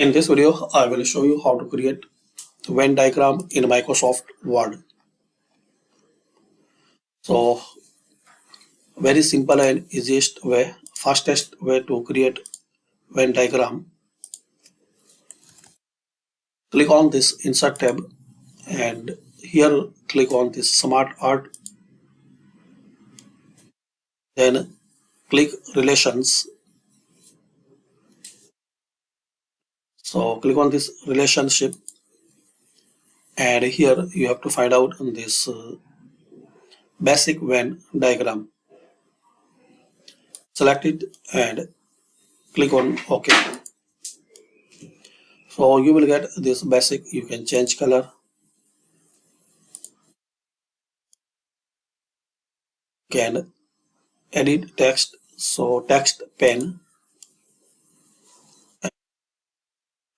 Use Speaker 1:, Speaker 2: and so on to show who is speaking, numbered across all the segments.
Speaker 1: In this video, I will show you how to create Venn diagram in Microsoft Word. So, very simple and easiest way, fastest way to create Venn diagram. Click on this Insert tab and here click on this Smart Art. Then click Relations. So click on this relationship and here you have to find out this basic Venn diagram. Select it and click on OK. So you will get this basic. You can change color, can edit text. So text pen,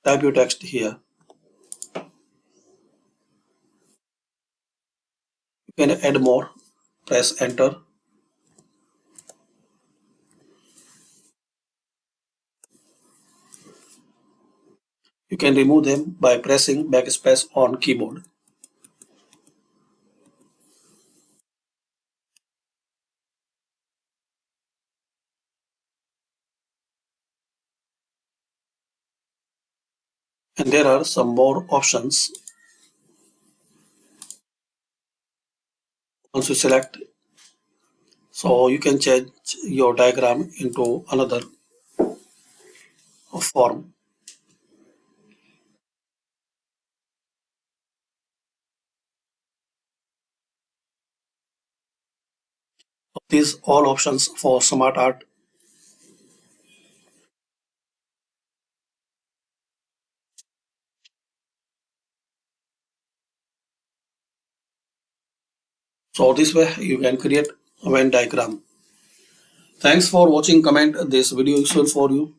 Speaker 1: type your text here. You can add more, press enter. You can remove them by pressing backspace on keyboard. And there are some more options. Once you select, so you can change your diagram into another form. These all options for smart art. So this way you can create a Venn diagram. Thanks for watching. Comment this video useful for you.